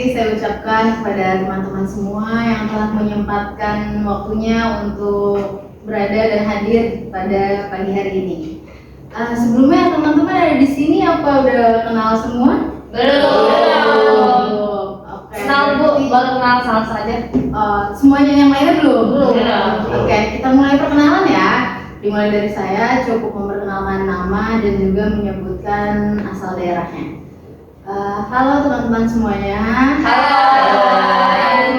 kasih saya ucapkan kepada teman-teman semua yang telah menyempatkan waktunya untuk berada dan hadir pada pagi hari ini. Sebelumnya teman-teman ada di sini apa udah kenal semua? Belum. Oke. Kenal Bu, baru kenal sama saja. Semuanya yang lainnya belum? Belum. Oke, kita mulai perkenalan ya. Dimulai dari saya, cukup memperkenalkan nama dan juga menyebutkan asal daerahnya. Halo teman-teman semuanya. Halo.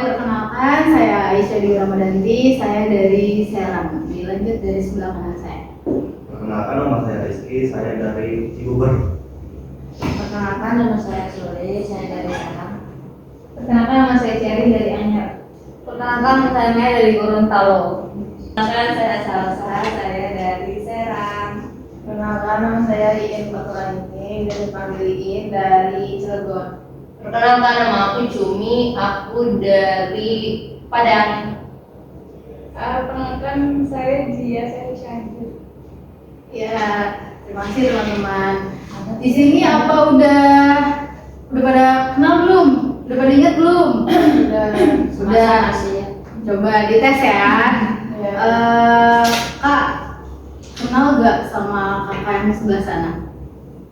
Perkenalkan, saya Aisyah Dewi Ramadanti. Saya dari Serang. Dilanjut dari sebelah kanan saya. Perkenalkan, nama saya Rizky, saya dari Cibubur. Perkenalkan, nama saya Sule, saya dari Serang. Perkenalkan, nama saya Cherry dari Anyar. Perkenalkan, saya Maya dari Gorontalo. Perkenalkan, saya Salsa, saya dari Serang. Perkenalkan, nama saya Iin Bakulaini dari panggil Iin dari Cilegon. Perkenalkan, nama aku Cumi, aku dari Padang. Perkenalkan, saya Zia, saya dari Cianjur. Ya, terima kasih teman-teman. Di sini apa udah pada kenal belum? Udah pada ingat belum? Sudah. Masih. Coba dites ya. Kak, kenal gak sama kakak yang sebelah sana?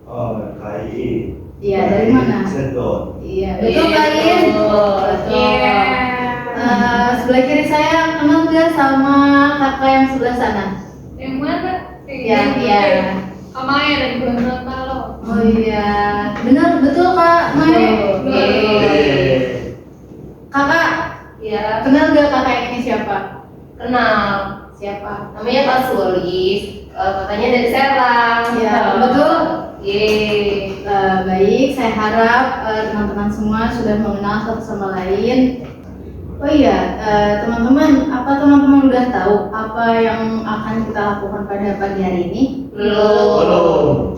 Oh, KAI. Iya, dari mana? Cilegon. Iya, betul Kak Iin? Betul. Sebelah kiri saya kenal gak sama kakak yang sebelah sana? Yang mana? Iya. Amaya dari Gorontalo. Oh iya, benar betul Kak Mai. Kakak, Ya, kenal gak kakak yang ini siapa? kenal. Siapa? Namanya Pak Sulis, katanya dari Serang. Iya, betul. Yeay. Baik, saya harap teman-teman semua sudah mengenal satu sama lain. Oh iya, teman-teman, apa teman-teman udah tahu apa yang akan kita lakukan pada pagi hari ini? Belum.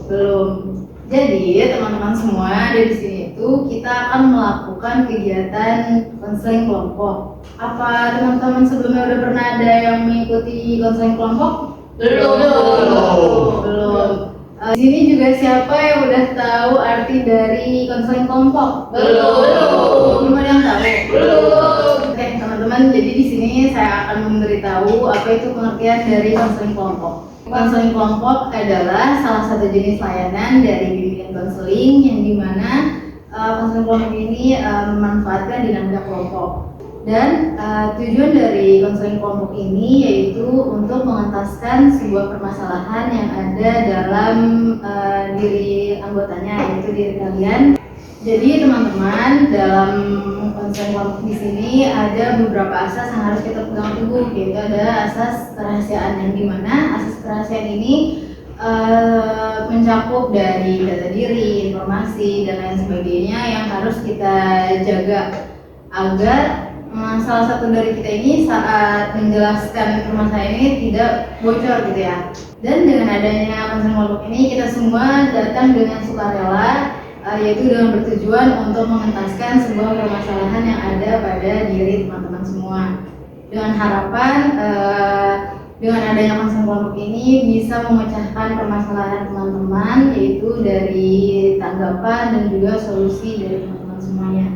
Jadi teman-teman semua di sini itu kita akan melakukan kegiatan konseling kelompok. Apa teman-teman sebelumnya udah pernah ada yang mengikuti konseling kelompok? Belum. Di sini juga siapa yang udah tahu arti dari konseling kelompok? Belum ada yang tahu? Oke teman-teman, jadi di sini saya akan memberitahu apa itu pengertian dari konseling kelompok. Konseling kelompok adalah salah satu jenis layanan dari bimbingan konseling yang dimana konseling kelompok ini memanfaatkan dinamika kelompok. Dan tujuan dari konseling kelompok ini yaitu untuk mengentaskan sebuah permasalahan yang ada dalam diri anggotanya, yaitu diri kalian. Jadi teman-teman, dalam konseling kelompok di sini ada beberapa asas yang harus kita pegang teguh, yaitu ada asas kerahasiaan yang dimana asas kerahasiaan ini mencakup dari data diri, informasi dan lain sebagainya yang harus kita jaga agar salah satu dari kita ini saat menjelaskan permasalahan ini tidak bocor gitu ya. Dan dengan adanya konseling kelompok ini kita semua datang dengan sukarela, yaitu dengan bertujuan untuk mengentaskan sebuah permasalahan yang ada pada diri teman-teman semua. Dengan harapan dengan adanya konseling kelompok ini bisa memecahkan permasalahan teman-teman, yaitu dari tanggapan dan juga solusi dari teman-teman semuanya.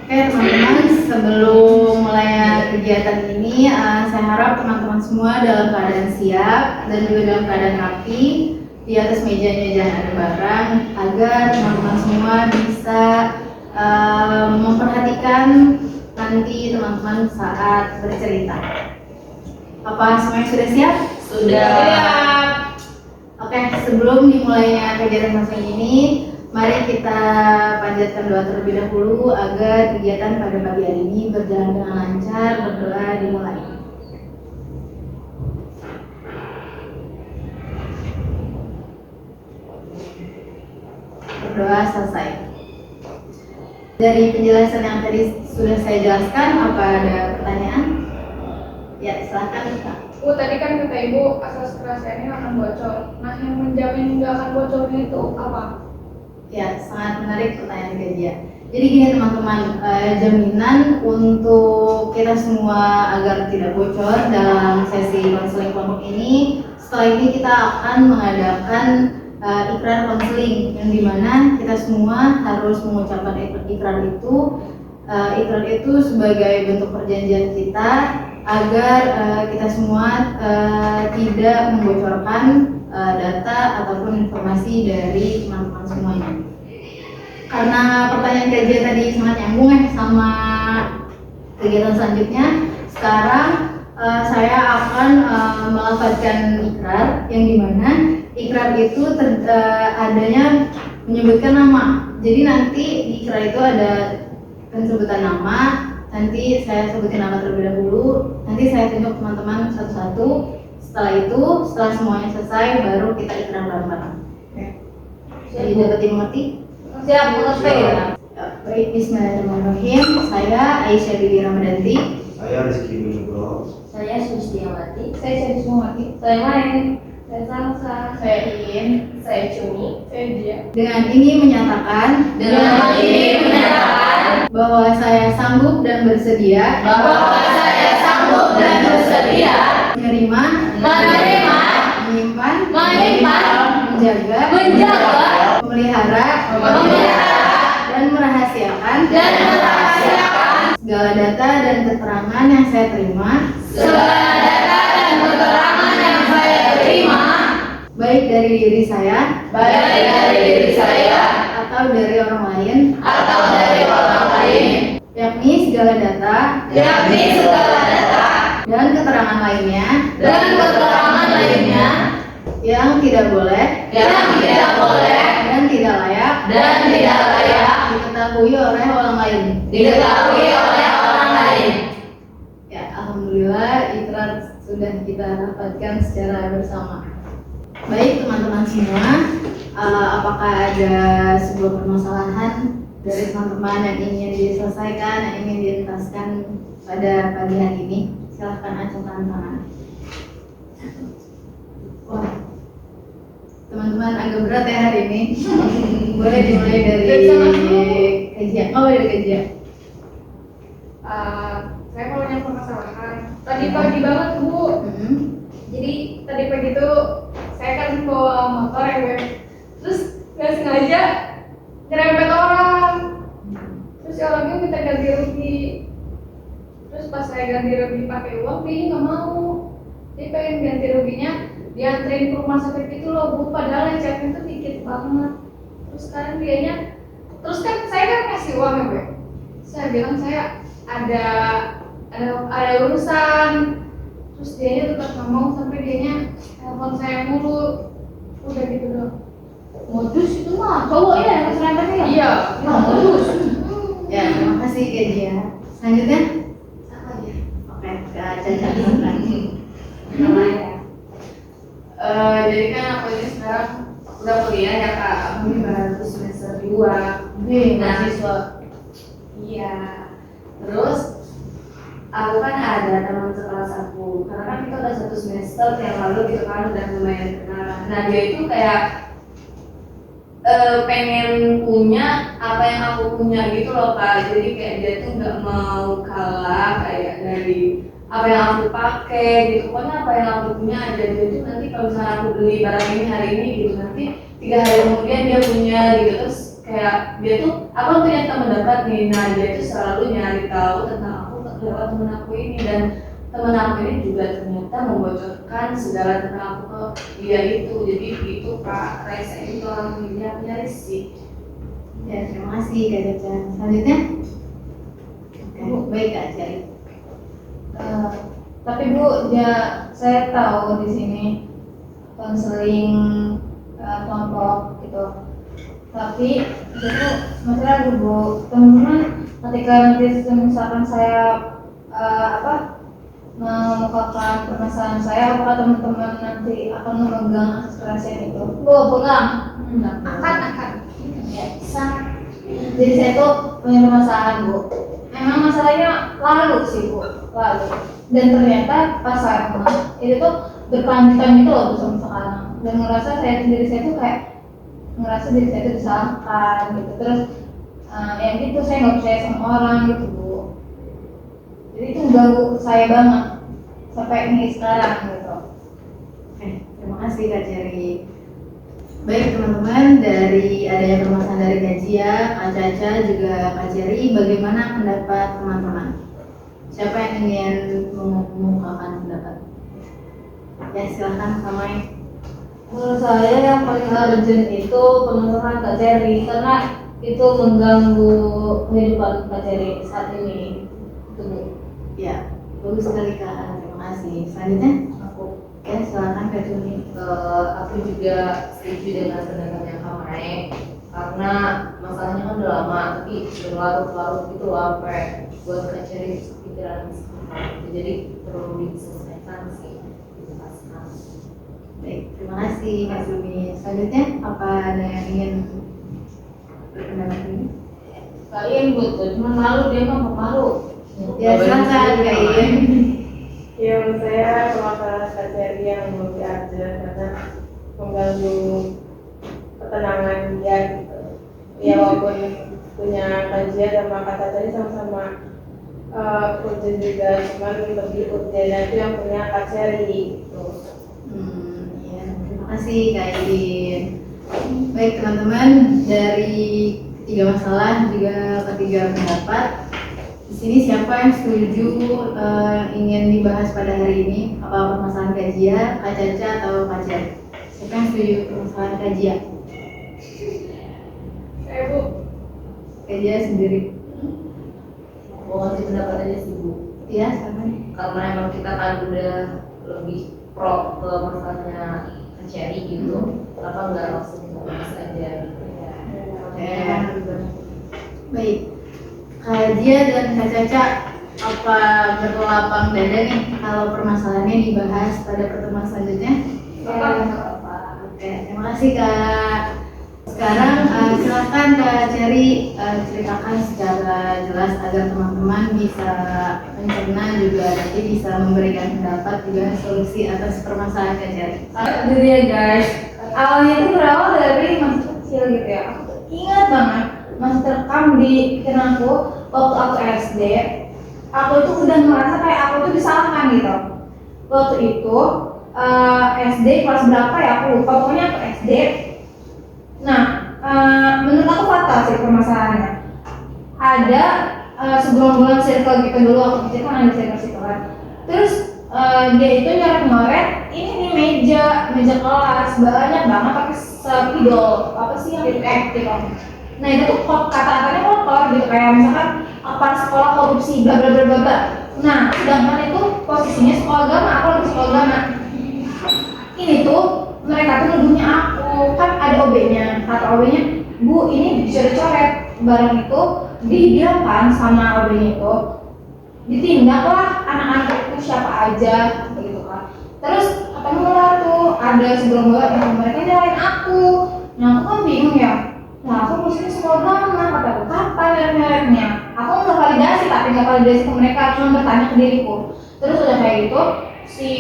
Oke teman-teman, sebelum mulai kegiatan ini, saya harap teman-teman semua dalam keadaan siap dan juga dalam keadaan rapi. Di atas mejanya jangan ada barang, agar teman-teman semua bisa memperhatikan nanti teman-teman saat bercerita. Apa semuanya sudah siap? Sudah. Oke, sebelum dimulainya kegiatan konseling ini, mari kita panjatkan doa terlebih dahulu agar kegiatan pada pagi hari ini berjalan dengan lancar. Berdoa dimulai. Berdoa selesai. Dari penjelasan yang tadi sudah saya jelaskan, apa ada pertanyaan? Ya, silakan Kak. Tadi kan kata Ibu asas kerahasiaannya akan bocor. Nah, yang menjamin nggak akan bocornya itu apa? Ya, sangat menarik pertanyaan Gadia. Jadi gini teman-teman, jaminan untuk kita semua agar tidak bocor dalam sesi konseling kelompok ini, setelah ini kita akan mengadakan ikrar konseling, yang dimana kita semua harus mengucapkan ikrar itu. Ikrar itu sebagai bentuk perjanjian kita agar kita semua tidak membocorkan data ataupun informasi dari teman-teman semuanya. Karena pertanyaan kajian tadi sangat nyambung sama kegiatan selanjutnya, sekarang saya akan melafazkan ikrar, yang dimana ikrar itu adanya menyebutkan nama. Jadi nanti di ikrar itu ada penyebutan nama, nanti saya sebutin nama terlebih dahulu, nanti saya tunjuk teman-teman satu-satu. Setelah semuanya selesai, baru kita ikrar bareng-bareng. Jadi dapat dimengerti? Siap, mengerti. Baik, bismillahirrahmanirrahim. Saya Aisyah Bibi Ramadanti. Saya Rizky Nugro. Saya Sustiawati. Saya jadi semua mati. Saya Main. Saya Salsa. Saya Iin. Saya Cumi. Saya Dia. Dengan ini menyatakan bahwa saya sanggup dan bersedia menerima, menyimpan, menjaga, memelihara, dan merahasiakan segala data dan keterangan yang saya terima, baik dari diri saya atau dari orang lain, yakni segala data dan keterangan lainnya yang tidak boleh dan tidak layak diketahui oleh orang lain. Ya, alhamdulillah ikrar sudah kita dapatkan secara bersama. Baik teman-teman semua, apakah ada sebuah permasalahan dari teman-teman yang ingin diselesaikan, yang ingin dientaskan pada pagi hari ini? Silahkan acungkan tangan. Wah, teman-teman agak berat ya hari ini. Boleh dimulai dari kajian. Oh, dari kajian. Saya mau nanya permasalahan. Tadi pagi banget Bu. Jadi tadi pagi itu saya kan bawa motor ya Beb. Terus nggak sengaja nyerempet orang. Terus orangnya minta ganti rugi. Terus pas saya ganti rugi pakai uang, dia nggak mau. Dia pengen ganti ruginya dianterin ke rumah sakit itu loh Bu. Padahal lecetnya itu dikit banget. Terus sekarang terus kan saya kan kasih uang ya Beb. Saya bilang saya ada urusan. Terus dianya tetap nggak mau, sampai dianya telepon saya mulu. Udah gitu doang. Modus itu mah cowok ya yang serempetnya ya? Iya, modus. Ya, terima kasih kajian. Selanjutnya? Oke, ke Caca. Jadi kan aku ini sekarang udah kuliah ya Kak, aku ini baru semester 2. Mahasiswa. Iya. Terus aku kan ada teman sekelas aku, karena kan kita udah 1 semester yang lalu gitu kan, udah lumayan kenalan. Nah dia itu kayak pengen punya apa yang aku punya gitu loh Kak. Jadi kayak dia tuh nggak mau kalah kayak dari apa yang aku pakai gitu. Pokoknya apa yang aku punya aja. Dia tuh nanti kalau misalnya aku beli barang ini hari ini gitu, nanti 3 hari kemudian dia punya gitu. Terus kayak dia tuh, aku punya teman dekat nih, nah dia tuh selalu nyari tahu tentang aku lewat temen aku ini, dan temen aku ini juga ternyata membocorkan segala tentang aku ke dia itu. Jadi itu Kak, Raisa ini orang punya risih. Ya, terima kasih Kak Caca. Selanjutnya? Oke, baik Kak Cari. Tapi Bu, ya saya tahu di sini konseling kelompok gitu. Tapi itu masalah Bu, teman-teman ketika nanti misalkan saya mengemukakan permasalahan saya, apakah teman-teman nanti akan memegang asas kerahasiaan itu? Bu, pegang. akan. Ya, bisa. Jadi saya tuh punya permasalahan Bu. Emang masalahnya lalu sih Bu, lalu. Dan ternyata pas saya itu tuh berkelanjutan gitu loh sampai sekarang. Dan ngerasa diri saya tuh kayak ngerasa diri saya tuh disalahkan gitu. Terus yang itu saya nggak percaya sama orang gitu Bu. Jadi itu ganggu saya banget sampai ini sekarang gitu. Oke, terima kasih Kak Cari. Baik teman-teman, dari adanya permasalahan dari Kajia, Kak Caca juga Kak Jerry, bagaimana pendapat teman-teman? Siapa yang ingin mengemukakan pendapat? Ya silahkan Kamai. Menurut saya yang paling urgent itu pengesahan Kak Jerry karena itu mengganggu kehidupan Kak Jerry saat ini. Itu Bu. Ya, bagus sekali Kak, terima kasih. Selanjutnya, Aku. ya silakan Kak Juni. Aku juga setuju dengan pendapatnya Kak Mae karena masalahnya kan udah lama tapi berlarut-larut gitu loh sampai buat cari pikiran jadi perlu diselesaikan sih dijelaskan. Baik, terima kasih Kak Juni. Selanjutnya, apa ada yang ingin berpendapat ini? Kalian buat cuma malu dia mah pemalu. Ya silakan Kak Ian. Ya menurut saya permasalahan kajari yang lebih aja karena mengganggu ketenangan dia gitu. Ya walaupun punya kajian sama kata tadi sama-sama urgent juga, cuman lebih urgent itu yang punya kajari gitu. Ya, terima kasih Kak Iin. Baik teman-teman, dari ketiga masalah juga ketiga pendapat. Di sini siapa yang setuju ingin dibahas pada hari ini? Apa permasalahan Kajia, Kak Caca atau Kak Jerry? Siapa yang setuju permasalahan Kajia? Saya Bu. Kajia sendiri. Mau ngasih pendapat aja sih Bu, Iya, sama. karena emang kita kan udah lebih pro ke masalahnya Cherry gitu, kenapa nggak langsung bahas aja gitu ya. Ya, baik. Kajia dan Kak Caca, apa berlapang dada nih kalau permasalahannya dibahas pada pertemuan selanjutnya? Oke, terima kasih Kak. Sekarang silakan Kak Cherry ceritakan secara jelas agar teman-teman bisa mencerna juga nanti bisa memberikan pendapat juga solusi atas permasalahan Kak Cherry. Jadi ya guys, awalnya itu berawal dari masih kecil gitu ya. Aku tuh ingat banget masih terekam di pikiran aku waktu aku SD. Aku itu udah merasa kayak aku tuh disalahkan gitu. Waktu itu SD kelas berapa ya aku lupa, pokoknya aku SD. Nah, menurut aku fatal sih permasalahannya. Ada sebulan circle gitu dulu aku kecil kan ada circle kan. Terus dia itu nyoret-nyoret ini nih meja kelas banyak banget pakai spidol apa sih yang gitu. Nah itu tuh kata-katanya kotor gitu kayak misalkan apa sekolah korupsi bla bla bla bla bla. Nah sedangkan itu posisinya sekolah agama, aku lagi sekolah agama. Ini tuh mereka tuh nuduhnya aku kan ada OB-nya, kata OB-nya Bu ini dicoret-coret barang itu didiamkan sama OB-nya itu ditindaklah anak-anak itu siapa aja gitu kan. Terus ketemu lah tuh ada sebelum yang mereka nyalain aku. Nah aku kan bingung ya. Nah aku musuhnya sekolah agama, kata aku kapan nyeret-nyeretnya. Aku nggak validasi tapi nggak validasi ke mereka, cuma bertanya ke diriku. Terus udah kayak gitu si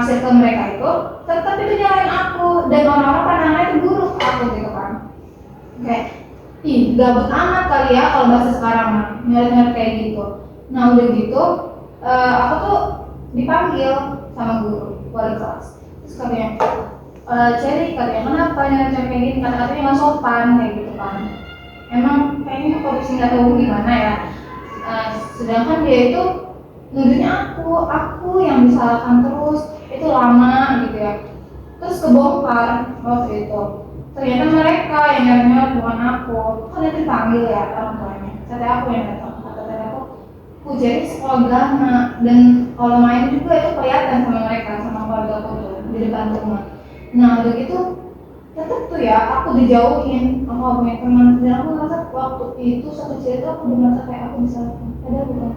circle mereka itu tetap itu nyalain aku dan orang-orang pandangnya itu buruk aku gitu kan. Kayak ih gabut amat kali ya kalau bahasa sekarang mah nyeret-nyeret kayak gitu. Nah udah gitu aku tuh dipanggil sama guru wali kelas. Terus katanya Cherry katanya kenapa nyeret-nyeret kayak gini, kata-katanya nggak sopan kayak gitu kan. Emang kayaknya korupsi nggak tahu gimana ya. Sedangkan dia itu nuduhnya aku yang disalahkan terus, itu lama gitu ya. Terus kebongkar waktu itu. Ternyata mereka yang nyeret-nyeret bukan aku. Kan itu dipanggil ya orang tuanya. Kata aku yang datang, kata aku jadi sekolah agama dan kalau main juga itu kelihatan sama mereka sama keluarga aku tuh di depan rumah. Nah udah gitu tetap tuh ya aku dijauhin, aku gak punya teman dan aku ngerasa waktu itu sekecil itu aku udah merasa kayak aku disalahkan, padahal bukan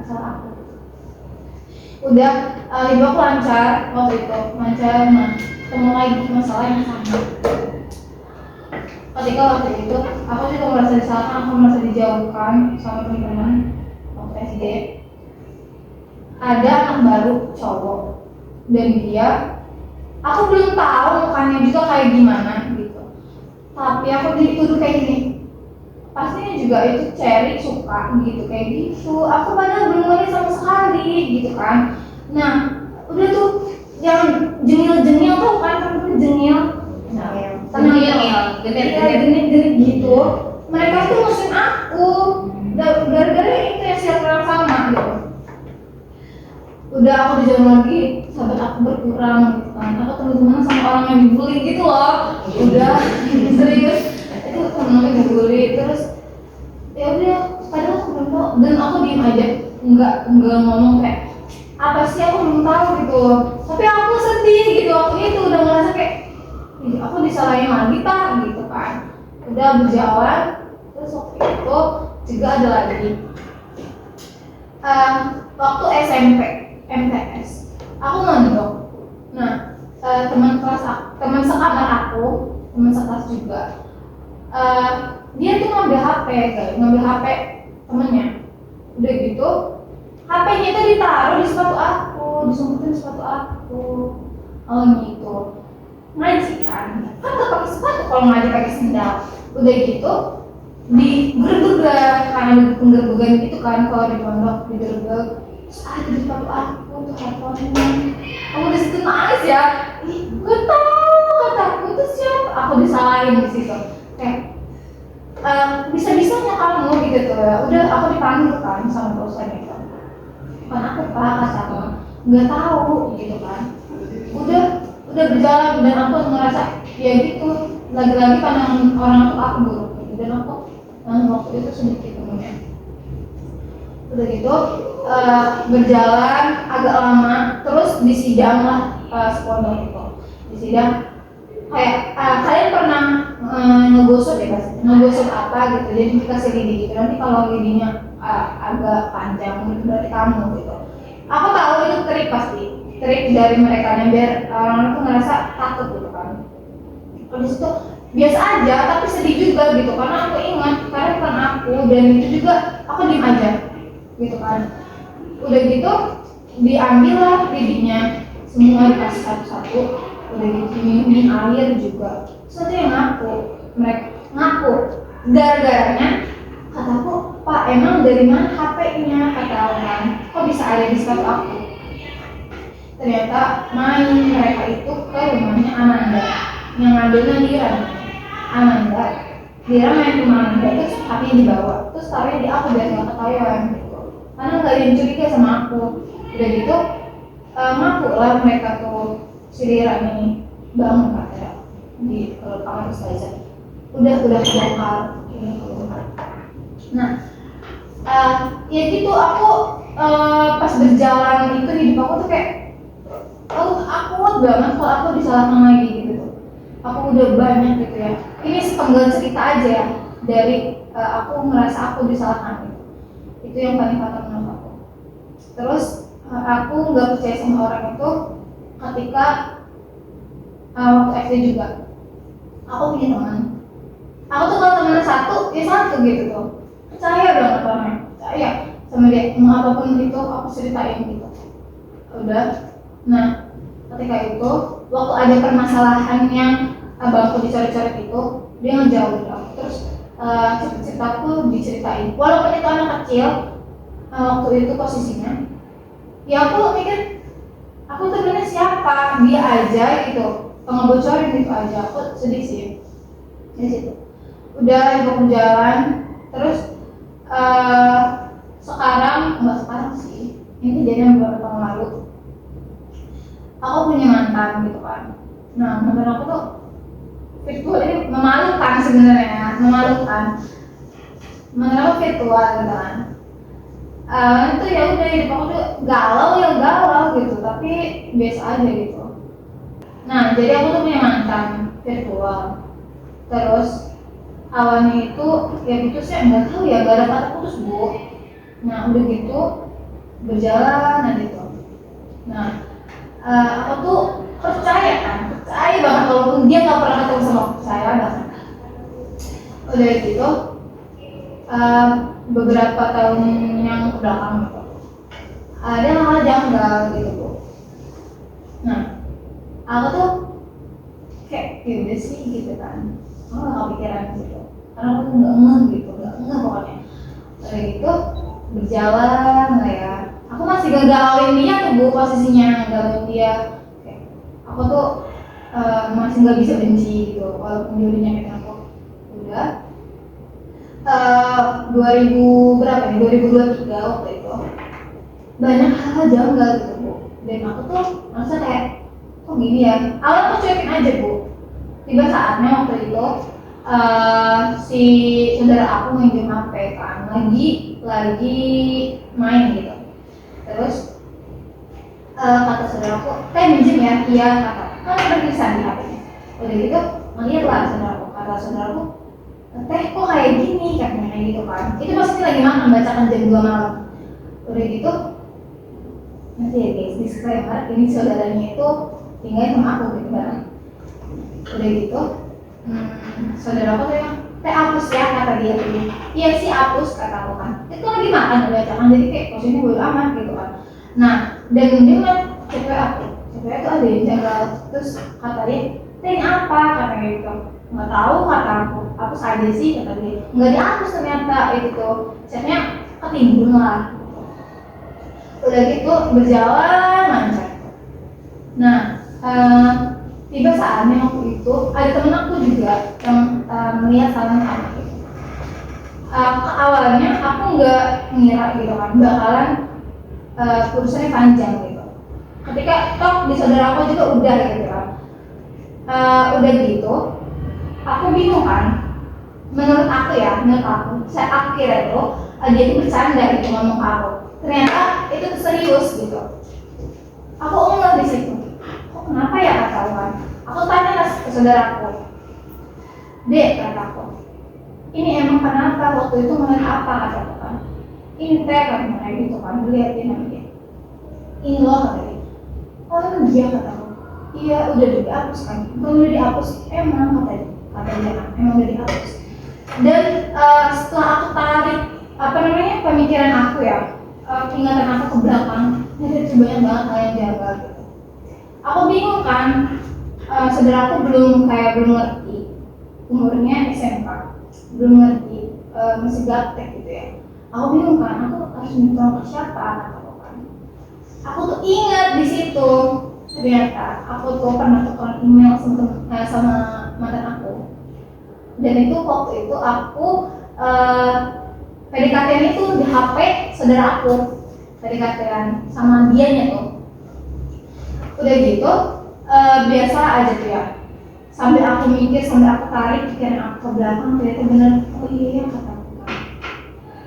salah aku. Udah hidup aku lancar waktu itu, lancar. Nah ketemu lagi masalah yang sama. Ketika waktu itu aku juga merasa disalahkan, aku merasa dijauhkan sama teman-teman waktu SD. Ada anak baru cowok dan dia, aku belum tahu mukanya juga kayak gimana gitu. Tapi aku dituduh kayak gini. Pastinya juga itu Cherry suka gitu kayak gitu. Aku padahal belum lagi sama sekali gitu kan. Nah udah tuh yang jengil-jengil tuh kan, jengil genit gitu. Mereka itu musuhin aku gara-gara itu ya circle yang sama gitu. Udah aku dijauh lagi, sahabat aku berkurang gitu kan. Aku teman-teman sama orang yang dibully gitu loh. Udah serius itu temen dibully terus ya udah padahal aku belum tahu dan aku diem aja nggak ngomong kayak apa sih aku belum tahu gitu. Tapi aku sedih gitu waktu itu udah ngerasa kayak ih, aku disalahin lagi pak gitu kan. Udah berjalan terus waktu itu juga ada lagi waktu SMP MTS aku mondok. Nah teman sekamar aku teman sekelas juga dia tuh ngambil HP temennya. Udah gitu HP-nya itu ditaruh di sepatu aku, disumpetin di sepatu aku. Oh gitu. Ngaji kan nggak pakai sepatu kalau ngaji pakai sendal. Udah gitu digerbek karena ada penggerbegan gitu kan kalau di pondok digerbek. Terus ada di sepatu aku tuh handphonenya. Aku di situ nangis ya. Ih, gue tahu kataku itu siapa? Aku disalahin di situ. Kayak bisa-bisanya kamu gitu tuh ya. Udah aku dipanggil kan sama dosen itu. Bukan aku pak kata nggak tahu gitu kan. Udah berjalan dan aku ngerasa ya gitu lagi-lagi pandangan orang tuh aku buruk gitu dan aku waktu itu sedikit temennya. Udah gitu berjalan agak lama terus disidang lah sepondok itu disidang kayak kalian pernah ngegosok ya pasti ngegosok apa gitu jadi dikasih lidi gitu nanti kalau lidinya agak panjang itu berarti kamu gitu. Aku tahu itu trik dari mereka biar orang tuh ngerasa takut gitu kan. Habis itu biasa aja tapi sedih juga gitu karena aku ingat karena bukan aku dan itu juga aku diem aja gitu kan. Udah gitu diambil lah lidinya semua dikasih satu-satu. Udah gitu minum air juga. Terus yang mereka ngaku gara-garanya kataku pak emang dari mana HP-nya kata orang kok bisa ada di sepatu aku. Ternyata main mereka itu ke rumahnya Ananda yang ngambilnya Ananda main ke rumah Ananda terus HP-nya dibawa terus taruhnya di aku biar nggak ketahuan gitu karena nggak ada yang curiga sama aku. Udah gitu ngaku lah mereka tuh si Lira ini bangun katanya di kamar ustazah udah kebongkar. Nah ya gitu aku pas berjalan itu hidup aku tuh kayak aku banget kalau aku disalahkan lagi gitu. Aku udah banyak gitu ya. Ini sepenggal cerita aja ya dari aku ngerasa aku disalahkan gitu. Itu yang paling fatal menurut aku. Terus aku nggak percaya sama orang itu ketika waktu SD juga. Aku punya teman. Aku tuh kalau teman satu gitu tuh. Percaya banget orangnya. Percaya sama dia. Mau apapun itu aku ceritain gitu. Udah. Nah, ketika itu waktu ada permasalahan yang abangku dicoret-coret itu, dia ngejauhin aku. Terus cerita-ceritaku diceritain. Walaupun itu anak kecil, waktu itu posisinya, ya aku mikir, aku temennya siapa? Dia aja gitu, ngebocorin gitu aja. Aku sedih sih di situ. Udah aku jalan, terus nggak sekarang sih. Ini kejadian beberapa tahun lalu. Aku punya mantan gitu kan. Nah mantan aku tuh virtual ini memalukan sebenarnya, mantan aku virtual gitu kan. Itu ya udah hidup aku tuh galau gitu, tapi biasa aja gitu. Nah jadi aku tuh punya mantan virtual. Terus awalnya itu ya putusnya nggak tahu ya, gak ada kata putus bu. Nah udah gitu berjalan gitu. Nah aku tuh percaya banget walaupun dia nggak pernah ketemu sama aku, percaya banget. Udah gitu beberapa tahun yang kebelakang gitu ada hal janggal gitu bu. Nah aku tuh kayak gimana sih gitu kan, aku nggak kepikiran gitu karena aku nggak ngeh pokoknya. Udah gitu berjalan lah ya. Aku masih gagalin dia tuh bu, posisinya gagalin dia. Aku tuh masih nggak bisa benci gitu walaupun dia udah nyakitin aku. Udah 2000 berapa nih 2023 waktu itu banyak hal janggal gitu Bu, dan aku tuh merasa kayak kok gini ya. Awalnya aku cuekin aja Bu, tiba saatnya waktu itu si saudara aku minjem HP kan, lagi main gitu. Terus kata saudaraku, minjem ya, iya kata, kan udah tulisan di HP-nya. Udah gitu, ngeliat lah saudaraku, kata saudaraku, teh kok kayak gini, katanya kayak gitu kan. Itu pasti lagi makan, bacakan jam 2 malam. Udah gitu, nanti ya guys, disclaimer, ini saudaranya itu tinggal sama aku gitu bareng. Udah gitu, saudaraku bilang, teh hapus ya, kata dia tuh. Iya sih hapus, kata aku kan. Itu lagi makan, udah bacakan, jadi kayak posisinya bodo amat gitu kan. Nah, dan dia kan cewek aku, cewek itu ada yang janggal. Terus kata dia, teh ini apa, katanya gitu. Nggak tahu kata aku, hapus aja sih kata dia. Nggak dihapus ternyata itu, chatnya ketimbun lah. Udah gitu berjalan lancar. Nah, tiba saatnya waktu itu ada temen aku juga yang melihat salam sama gitu. Awalnya aku nggak ngira gitu kan bakalan urusannya panjang gitu. Ketika toh di saudara aku juga udah gitu kan, udah gitu, aku bingung kan. Menurut aku, saya akhirnya itu dia itu bercanda gitu ngomong ke aku. Ternyata itu tuh serius gitu. Aku ngomong di situ. Kok kenapa ya kata aku kan? Aku tanya ke saudaraku, Dek kata aku, ini emang kenapa waktu itu ngeliat apa kata aku kan? Ini teh katanya kayak gitu kan, liatin sama dia. Ini loh kata dia. Oh itu dia kata aku. Iya udah dihapus kan? Bukan udah dihapus, emang kata dia kan, emang udah dihapus. Dan setelah aku tarik pemikiran aku ya, ingatan aku ke belakang, itu banyak banget hal yang janggal gitu. Aku bingung kan, saudara aku belum ngerti, umurnya SMK, belum ngerti, masih gaptek gitu ya. Aku bingung kan, aku harus minta tolong ke siapa kata kan. Aku tuh ingat di situ, ternyata aku tuh pernah tukar email sama mantan aku. Dan itu waktu itu aku PDKT-an itu di HP saudara aku, PDKT-an sama dianya tuh. Udah gitu, biasa aja tuh ya. Sambil aku mikir, sambil aku tarik pikiran aku ke belakang, ternyata bener, oh iya kata aku kan.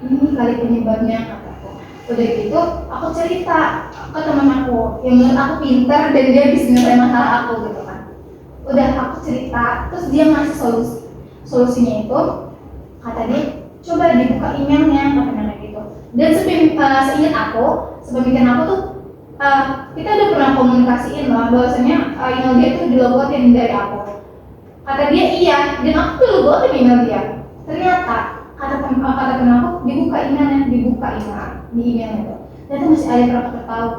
Ini kali penyebabnya kata aku. Udah gitu, aku cerita ke teman aku yang menurut aku pintar dan dia bisa nyelesain masalah aku gitu kan. Udah aku cerita, terus dia ngasih solusinya itu, kata dia, coba dibuka emailnya, katanya gitu. Dan seingat aku, sepemikiran aku tuh, kita udah pernah komunikasiin lah, bahwasanya email dia tuh dilogotin dari aku. Kata dia iya, dan aku tuh logotin email dia. Ternyata kata temen aku, dibuka emailnya di emailnya tuh. Ternyata masih ada yang pernah tahu.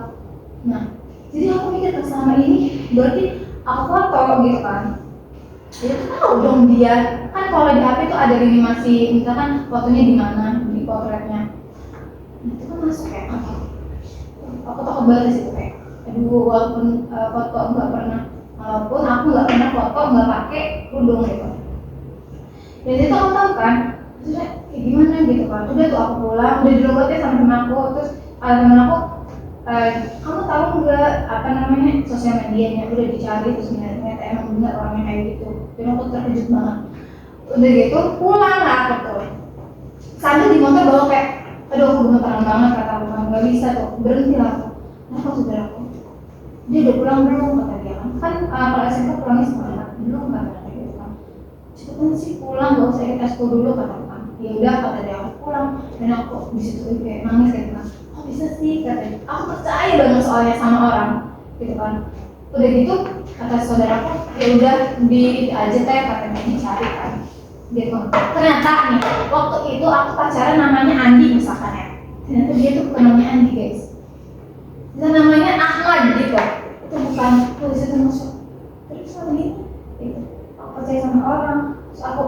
Nah, jadi aku mikir selama ini berarti aku foto gitu kan. Dia tuh tahu dong dia kan kalau di HP itu ada animasi misalkan fotonya di mana di potretnya. Nah, itu kan masuk kayak aku takut banget sih kayak aduh walaupun foto nggak pernah, walaupun aku nggak pernah foto nggak pakai kerudung gitu. Dan itu aku tahu kan, terus kayak gimana gitu kan. Udah tuh aku pulang, udah dilogotin sama temen aku, terus temen aku kamu tahu nggak sosial medianya, udah dicari terus ternyata emang benar orangnya kayak gitu. Dan aku terkejut banget. Udah gitu pulang lah aku tuh sambil di motor bawa kayak aduh aku gemetaran banget kata aku kan, nggak bisa tuh berhenti lah aku. Kenapa saudaraku? Dia udah pulang belum kata dia kan kalau SMK pulangnya sekolah belum kata dia gitu kan. Cepetan sih pulang, gak usah ikut eskul dulu kata aku kan. Ya udah kata dia, aku pulang dan aku di situ kayak nangis kayak gitu. Oh bisa sih katanya, aku percaya banget soalnya sama orang gitu kan. Udah gitu kata saudaraku, ya udah di aja teh katanya dicari kan gitu. Ternyata nih waktu itu aku pacaran namanya Andi misalkan ya, ternyata dia tuh bukan namanya Andi guys, dan namanya Ahmad gitu. Itu bukan tulisan masuk terus sama gitu. Aku percaya sama orang, terus aku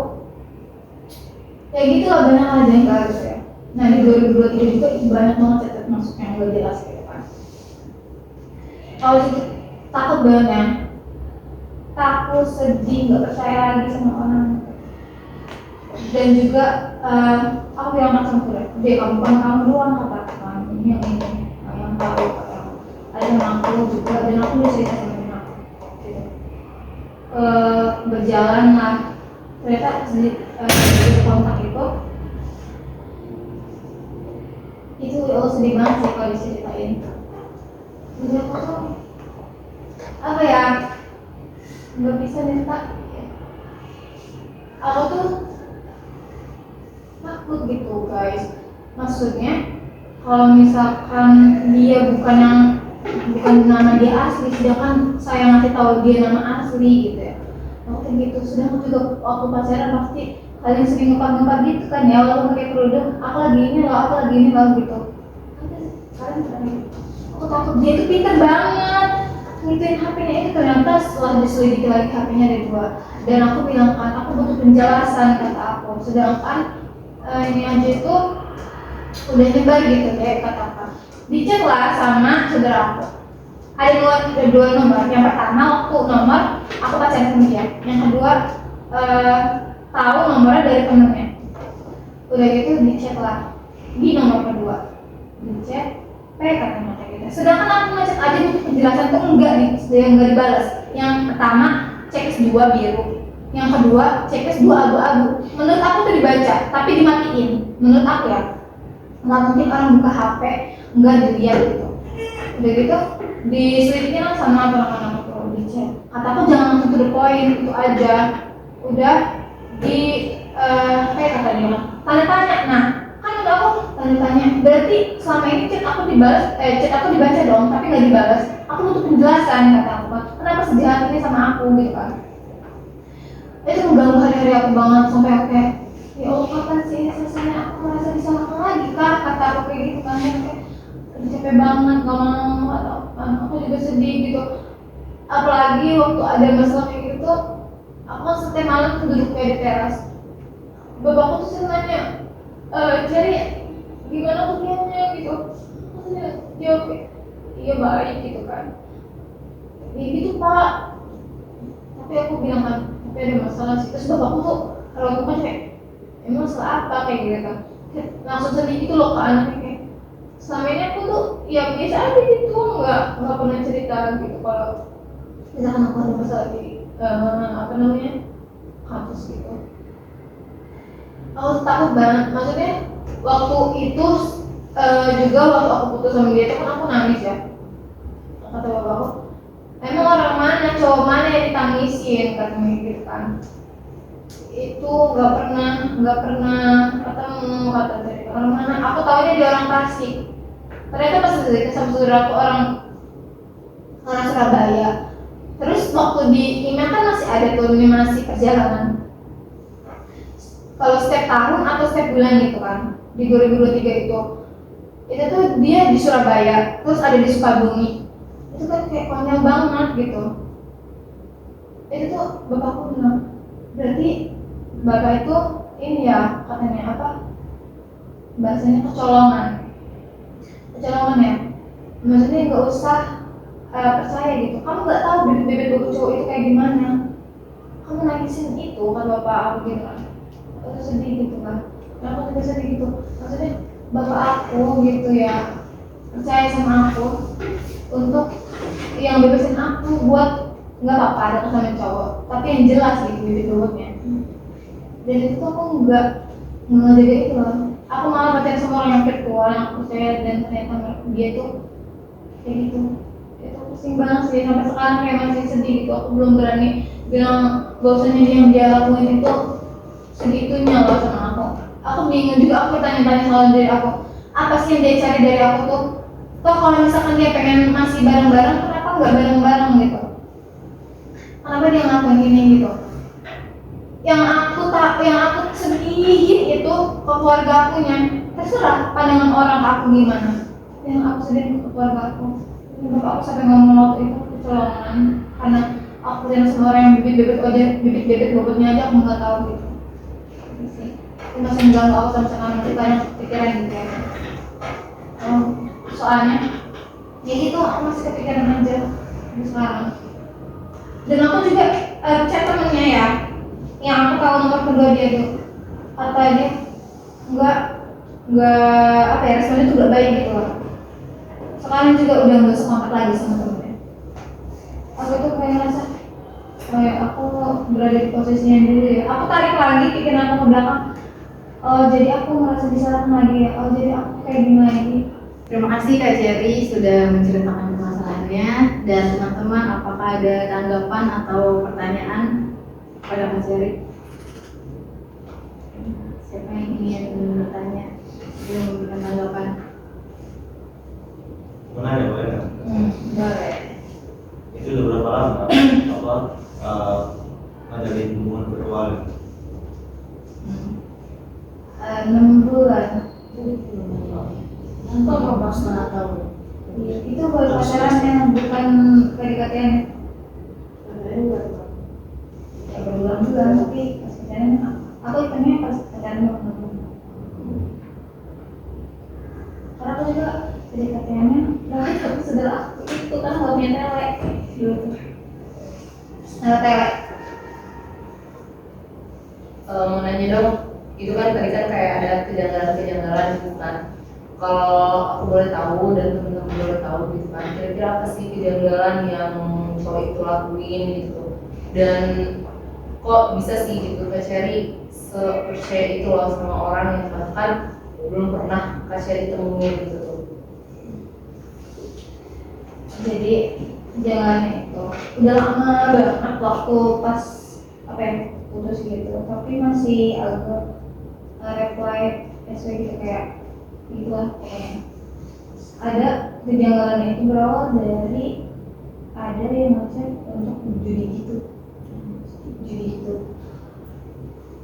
kayak gitu lah, banyak hal janggal gitu ya. Nah di 2023 juga banyak banget cerita masuk yang gak jelas gitu kan. Kalau itu takut banget ya. takut, sedih, nggak percaya lagi sama orang. Dan juga aku bilang sama dia, deh kamu bukan kamu doang kata kan, ini yang tahu kata aku. Ada teman aku juga dan aku udah cerita sama teman aku. Gitu. Berjalan lah, ternyata di kontak itu sedih banget sih kalau diceritain. Jadi aku tuh apa ya, nggak bisa minta. Aku tuh takut gitu guys. Maksudnya kalau misalkan dia bukan nama dia asli, sedangkan saya ngasih tahu dia nama asli gitu ya. Aku kayak gitu. Sedangkan juga waktu pacaran pasti kalian sering ngempak-ngempak gitu kan ya, walaupun pakai kerudung. Aku lagi ini loh gitu. Kalian pernah gitu. Aku takut. Dia tuh pintar banget ngituin HP-nya itu. Ternyata setelah diselidiki lagi HP-nya ada 2. Dan aku bilang kan, aku butuh penjelasan kata aku. Sedangkan ini aja itu udah nyebar gitu kayak kata apa. Dicek lah sama saudara aku. Ada dua nomor. Yang pertama waktu nomor aku pacaran sama dia. Yang kedua tahu nomornya dari temennya. Udah gitu dicek lah di nomor kedua. Dicek katanya kayak gitu. Sedangkan aku ngecek aja untuk penjelasan tuh enggak dibalas. Yang pertama checklist 2 biru, yang kedua checklist 2 abu-abu. Menurut aku tuh dibaca tapi dimatiin. Menurut aku ya, nggak mungkin orang buka HP nggak dilihat gitu. Udah gitu diselidiki lah sama teman-teman aku, dicek. Kataku jangan langsung to the point, itu aja. Udah di kayak kata dia tanda tanya. Nah kan udah aku tanda tanya, berarti selama ini chat aku dibaca dong tapi nggak dibalas. Aku butuh penjelasan kata aku kan, kenapa sejahat ini sama aku gitu kan. Itu mengganggu hari-hari aku banget sampai aku kayak ya Allah kapan sih selesainya aku merasa disalahkan lagi kak, kata aku kayak gitu kan. Kayak capek banget, gak mau atau aku juga sedih gitu. Apalagi waktu ada masalah kayak gitu, aku kan setiap malam tuh duduk kayak di teras. Bapakku tuh sering nanya, Ceri gimana kuliahnya gitu. Maksudnya jawab iya baik gitu kan. Ya gitu pak. Tapi aku bilang kan, tapi ada masalah sih. Terus bapakku tuh kalau aku kan kayak emang masalah apa kayak gitu. Langsung sedih gitu loh ke anaknya kayak selama ini aku tuh ya biasa aja gitu, nggak pernah cerita gitu kalau misalkan aku ada masalah di kampus gitu. Aku takut banget, maksudnya waktu itu juga waktu aku putus sama dia itu kan aku nangis ya. Kata bapakku, emang orang mana, cowok mana yang ditangisin katanya gitu kan. Itu nggak pernah ketemu kata dari orang mana. Aku tahunya dia orang Tasik. Ternyata pas cerita sama saudara aku orang Surabaya. Terus waktu di email kan masih ada tuh animasi perjalanan. Kalau setiap tahun atau setiap bulan gitu kan di 2023 itu tuh dia di Surabaya, terus ada di Sukabumi. Itu kan kayak konyol banget gitu. Itu tuh bapakku bilang, berarti bapak itu ini ya katanya apa? Bahasanya kecolongan ya. Maksudnya nggak usah percaya gitu. Kamu nggak tahu bibit-bibit bapak cowok itu kayak gimana. Kamu nangisin itu kan bapak aku gitu kan. Aku sedih gitu kan. Aku juga sedih gitu. Maksudnya bapak aku gitu ya percaya sama aku untuk yang bebasin aku buat nggak apa-apa ada sama cowok, tapi yang jelas gitu bibit bobotnya. Dan itu aku nggak ngejaga itu loh. Aku malah pacaran sama orang yang virtual yang aku percaya dan ternyata dia tuh kayak gitu. Itu pusing banget sih sampai sekarang kayak masih sedih gitu. Aku belum berani bilang bahwasanya yang dia lakuin itu segitunya loh sama aku. Aku bingung juga, aku tanya-tanya soal dari aku. Apa sih yang dia cari dari aku tuh? Toh kalau misalkan dia pengen masih bareng-bareng, kenapa nggak bareng-bareng gitu? Kenapa dia ngelakuin gini gitu? Yang aku sedihin itu ke keluarga akunya, terserah pandangan orang aku gimana. Yang aku sedihin ke keluarga aku, bapak aku sampai ngomong waktu itu kecolongan karena aku dan semua orang yang bibit bobotnya aja aku nggak tahu gitu. Itu masih mengganggu aku sampai sekarang, masih banyak pikiran gitu ya. Soalnya ya gitu aku masih kepikiran aja sekarang. Dan aku juga chat temennya ya, yang aku tahu nomor kedua dia tuh, kata dia nggak apa ya, responnya tuh nggak baik gitu loh. Sekarang juga udah nggak sekontak lagi sama temennya. Aku tuh kayak ngerasa kayak aku berada di posisinya dulu ya. Aku tarik lagi pikiran aku ke belakang. Oh jadi aku merasa disalahkan lagi ya. Oh jadi aku kayak gini lagi. Terima kasih Kak Cherry sudah menceritakan permasalahannya. Dan teman-teman, apakah ada tanggapan atau pertanyaan pada Kak Cherry? Siapa yang ingin bertanya? Belum memberikan tanggapan? Menanya boleh kan? Boleh. Itu udah berapa lama ngajalin hubungan virtual? 6 bulan. Untuk apa setengah tahun? Iya, itu baru pacarannya, bukan PDKT-an. Ya berbulan-bulan, tapi pas pacarannya aku hitungnya pas pacarannya 6 bulan. Karena aku juga PDKT-annya lewat aku sudah aktif itu kan nggak punya tele dulu tuh. Tele. Mau nanya dong, itu kan tadi kan kayak ada kejanggalan gitu kan. Kalau aku boleh tahu dan teman-teman boleh tahu gitu kan, kira-kira apa sih kejanggalan yang cowok itu lakuin gitu, dan kok bisa sih gitu Kak Cherry sepercaya itu loh sama orang yang bahkan belum pernah Kak Cherry temuin gitu tuh. Jadi jangan itu udah lama banget waktu pas apa ya putus gitu, tapi masih agak reply SW gitu kayak gitulah kayaknya. Ada kejanggalan itu berawal dari ada yang ngechat untuk judi gitu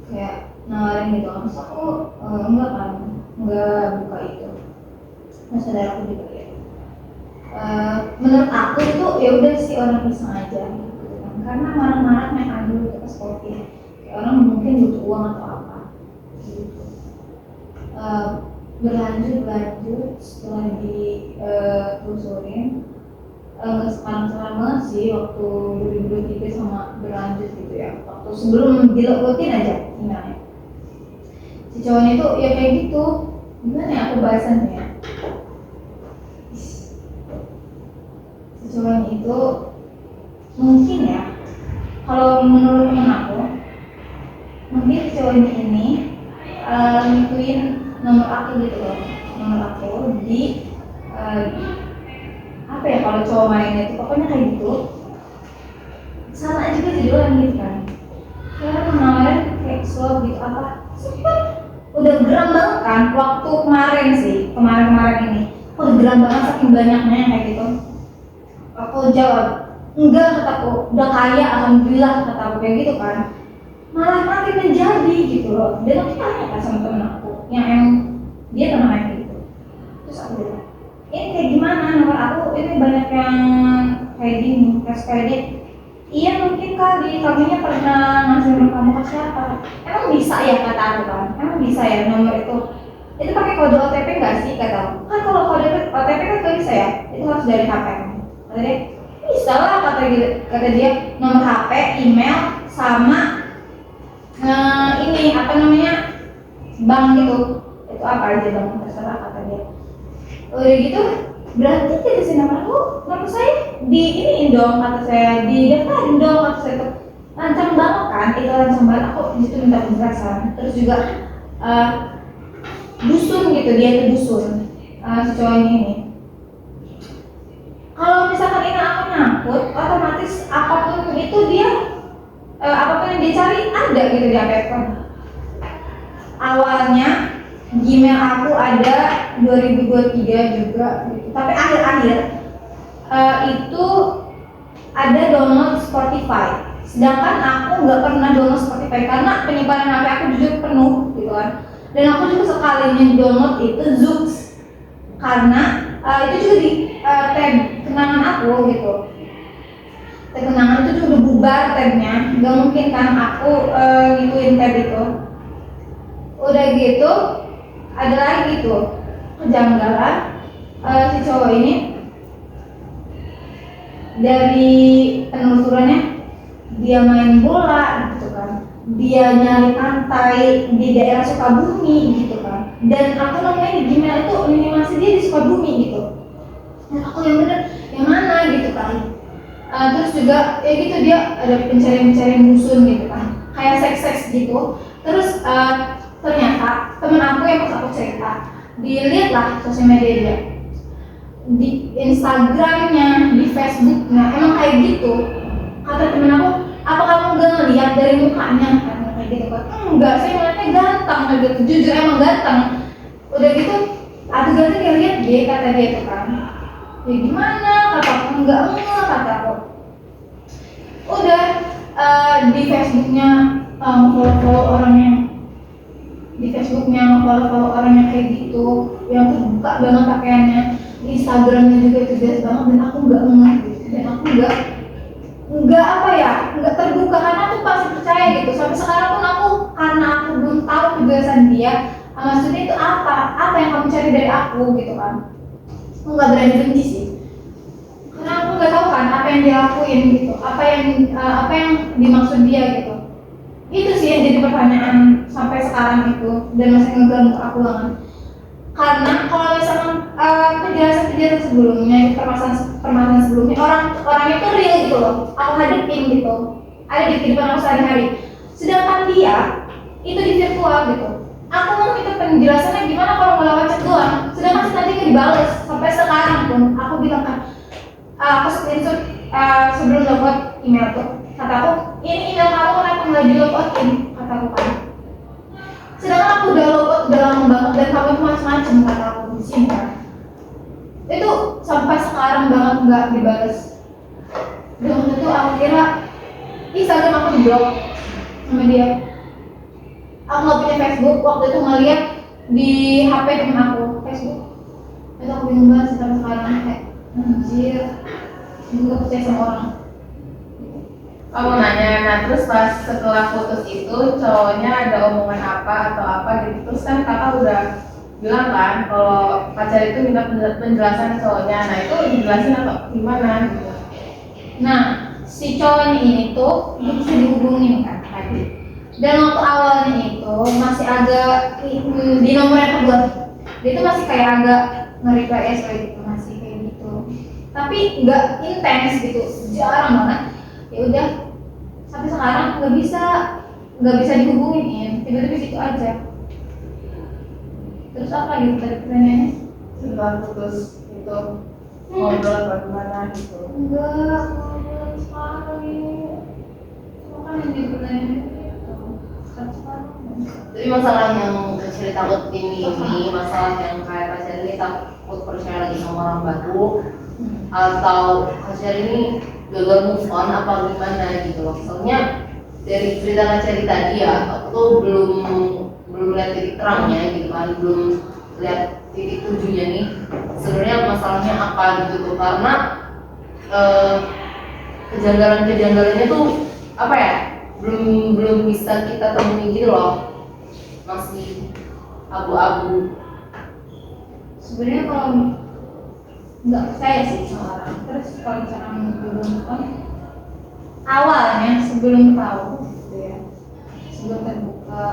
kayak nawarin gitu. Masa aku enggak kan, enggak buka itu. Masa dari aku juga ya. Menurut aku itu ya udah sih orang iseng aja gitu kan. Karena marah-marah naik dulu ke pas COVID. Kayak orang mungkin butuh uang atau apa gitu. Berlanjut setelah ditelusurin sekarang banget sih waktu 2023 sama berlanjut gitu ya, waktu sebelum dilogotin aja emailnya si cowoknya itu ya kayak gitu. Gimana ya aku bahasannya ya, si cowoknya itu mungkin ya kalau menurut temen aku mungkin si cowoknya ini ngikutin nomor aku gitu loh, nomor aku di apa ya kalau cowok mainnya itu pokoknya kayak gitu, sama juga judulnya gitu kan. Karena menawarin kayak swap gitu apa, sempet udah geram banget kan waktu kemarin ini, udah geram banget saking banyaknya kayak gitu. Aku jawab enggak, kataku udah kaya alhamdulillah, kata aku kayak gitu kan. Malah makin menjadi gitu loh. Dan aku tanya kan sama temen aku yang emang dia pernah main gitu. Terus aku bilang, ini kayak gimana nomor aku, ini banyak yang kayak gini, kayak dia. Iya mungkin kali, kamunya pernah ngasih nomor kamu ke siapa? Emang bisa ya, kata aku kan, emang bisa ya nomor itu pakai kode OTP nggak sih, kata aku. Kan kalau kode OTP kan gak bisa ya, itu harus dari HP. Kata dia, bisa lah, kata dia, nomor HP, email, sama ini apa namanya, bank gitu. Itu apa aja bang, terserah, kata dia. Udah gitu, berarti dia kasih nomor saya di ini dong, kata saya, di daftarin dong, kata saya tuh. Lancang banget kan, itu lancang banget. Aku disitu minta penjelasan. Terus juga dusun gitu, dia tuh dusun si cowoknya ini. Kalau misalkan ini aku nyangkut, otomatis apapun itu dia apapun yang dia cari ada gitu di HP aku. Awalnya Gmail aku ada 2023 juga gitu. Tapi akhir-akhir itu ada download Spotify. Sedangkan aku nggak pernah download Spotify karena penyimpanan HP aku jujur penuh gitu kan. Dan aku juga sekalinya download itu Zoox karena itu juga di tab kenangan aku gitu. Tab kenangan itu juga udah bubar tabnya, nggak mungkin kan aku ngikutin tab itu. Udah gitu ada lagi tuh kejanggalan si cowok ini dari penelusurannya dia main bola gitu kan, dia nyari pantai di daerah Sukabumi gitu kan, dan aku nemuin di Gmail itu lini masa dia di Sukabumi gitu. Dan aku yang bener yang mana gitu kan. Terus juga ya gitu dia ada pencarian dusun gitu kan, kayak seks gitu. Terus ternyata temen aku yang pas aku cerita, dilihat lah sosial media dia, di Instagramnya, di Facebooknya, emang kayak gitu. Kata temen aku, apa kamu gak ngeliat dari mukanya? Karena kayak gitu kan, enggak, saya ngeliatnya ganteng, gitu. Jujur emang ganteng. Udah gitu, aku ganteng ya lihat dia, kata dia itu kan. Ya gimana? Kata aku enggak, kata aku. Udah di Facebooknya follow orangnya, di Facebooknya follow orang yang kayak gitu, yang terbuka banget pakaiannya, di Instagramnya juga itu jelas banget, dan aku nggak ngerti, dan aku nggak apa ya, nggak terbuka karena aku pasti percaya gitu. Sampai sekarang pun aku, karena aku belum tahu kejelasan dia, maksudnya itu apa yang kamu cari dari aku gitu kan. Aku nggak berani benci sih, karena aku nggak tahu kan apa yang dia lakuin gitu, apa yang dimaksud dia gitu. Itu sih yang jadi pertanyaan sampai sekarang itu, dan masih ngeganggu aku banget. Karena kalau misalkan penjelasan sebelumnya, permasalahan sebelumnya, orang itu real gitu loh, aku hadapin gitu, ada di kehidupan aku sehari-hari. Sedangkan dia itu di virtual gitu. Aku mau minta penjelasannya gimana kalau ngelawat chat doang, sedangkan nanti nggak dibales. Sampai sekarang pun aku bilang kan, aku screenshot sebelum download email tuh, kata aku, ini email kamu kenapa nggak di-logout-in, kata aku kan. Sedangkan aku udah logout udah lama banget, dan kamu itu macam-macam, kata aku di sini kan. Itu sampai sekarang banget nggak dibales. Dan waktu itu aku kira Instagram aku di-blok sama dia. Aku nggak punya Facebook, waktu itu ngeliat di HP temen aku Facebook. Itu aku bingung banget sampai sekarang, kayak anjir, aku nggak percaya sama orang. Kamu nanya, nah terus pas setelah putus itu cowoknya ada omongan apa atau apa gitu, terus kan kakak udah bilang kan kalau pacar itu minta penjelasan ke cowoknya, nah itu dijelasin atau gimana gitu? Nah, si cowoknya ini tuh bisa dihubungin kan tadi. Dan waktu awalnya itu masih agak di nomor yang kedua, dia tuh masih kayak agak nge-reply SW gitu, masih kayak gitu. Tapi nggak intens gitu, jarang banget. Ya udah, sampai sekarang nggak bisa dihubungin, tiba-tiba situ aja. Terus apa gitu dari pertanyaannya? Setelah putus itu ngobrol apa gimana gitu? Enggak, ngobrol sekarang ini. Cuma kan yang di pertanyaannya itu sekarang. Jadi masalah yang kecil takut ini masalah yang kayak pacar ini takut percaya lagi sama orang baru, atau pacar ini gagal move on apa gimana gitu loh. Soalnya dari cerita tadi ya, aku tuh belum lihat titik terangnya gitu kan, belum lihat titik tujuhnya nih sebenarnya masalahnya apa gitu tuh. Karena kejanggalannya tuh apa ya, belum bisa kita temui gitu loh, masih abu-abu. Sebenarnya kalau nggak percaya sih sama orang, terus kalau misalkan belum kan awalnya sebelum tahu gitu ya, sebelum terbuka,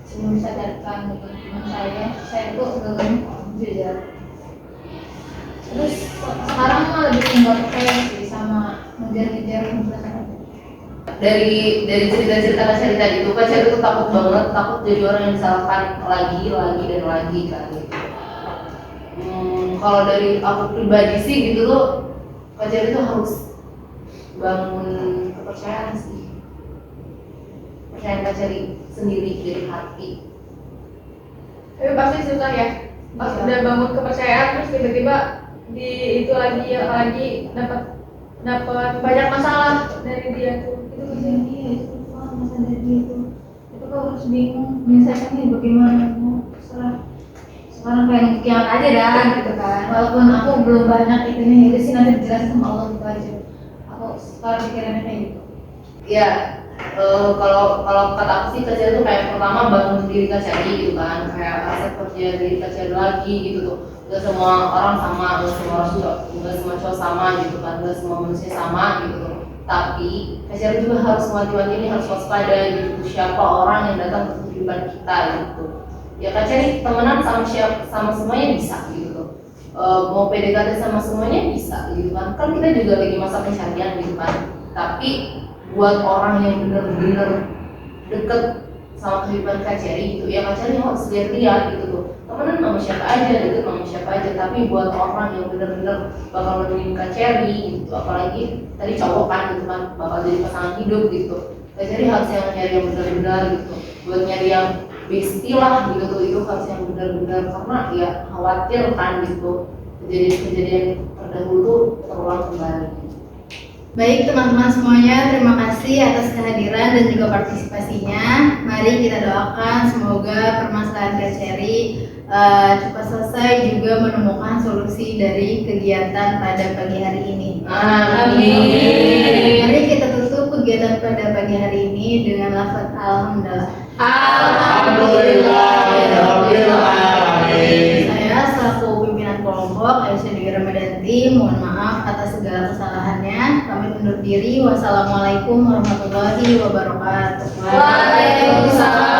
sebelum sadarkan gitu teman saya itu gagal jujur. Terus sekarang mah lebih nggak percaya sih sama ngejar-ngejar perasaan. Dari cerita tadi itu pacar itu takut banget, takut jadi orang yang disalahkan lagi dan lagi kan gitu. Kalau dari aku pribadi sih gitu tuh, pacar itu harus bangun kepercayaan sih, percaya pacar sendiri dari hati. Tapi pasti susah ya, pas udah bangun kepercayaan terus tiba-tiba di itu lagi ya lagi dapat banyak masalah dari dia tuh. Itu kerjaan dia, itu masalah dari dia itu kau harus bingung menyelesaikannya bagaimana. Sekarang kayak kiamat aja dah gitu kan, walaupun aku belum banyak itu nih, itu sih nanti dijelasin sama Allah gitu aja. Aku sekarang pikirannya kayak gitu. Ya, kalau kata aku sih kerja itu kayak pertama bangun diri Kacari gitu kan, kayak aset kerja diri Kacari lagi gitu tuh. Gak semua orang sama, gak semua cowok sama gitu kan, gak semua manusia sama gitu. Tapi Kak Cherry juga harus wanti-wanti ini, harus waspada gitu, siapa orang yang datang ke kehidupan kita gitu. Ya Kak Cherry temenan sama siapa, sama semuanya bisa gitu. Mau PDKT sama semuanya bisa gitu kan. Kan kita juga lagi masa pencarian gitu kan. Tapi buat orang yang bener-bener deket sama kehidupan Kak Cherry gitu, ya Kak Cherry harus lihat-lihat gitu tuh. Temenan sama siapa aja, deket sama siapa aja. Tapi buat orang yang bener-bener bakal nemenin Kak Cherry gitu, apalagi tadi cowok kan gitu kan, bakal jadi pasangan hidup gitu. Kak Cherry harus yang nyari yang bener-bener gitu. Buat nyari yang bestie lah gitu tuh, itu harus yang bener-bener, karena ya khawatir kan gitu kejadian-kejadian terdahulu tuh terulang kembali. Baik teman-teman semuanya, terima kasih atas kehadiran dan juga partisipasinya. Mari kita doakan semoga permasalahan Kak Cherry cepat selesai, juga menemukan solusi dari kegiatan pada pagi hari ini. Amin. Mari kita tutup kegiatan pada pagi hari ini dengan lafaz alhamdulillah. Alhamdulillahirrahmanirrahim. Saya selaku pimpinan kelompok Aisyah Dewi Ramadanti, mohon maaf atas segala kesalahannya. Kami undur diri. Wassalamualaikum warahmatullahi wabarakatuh. Waalaikumsalam.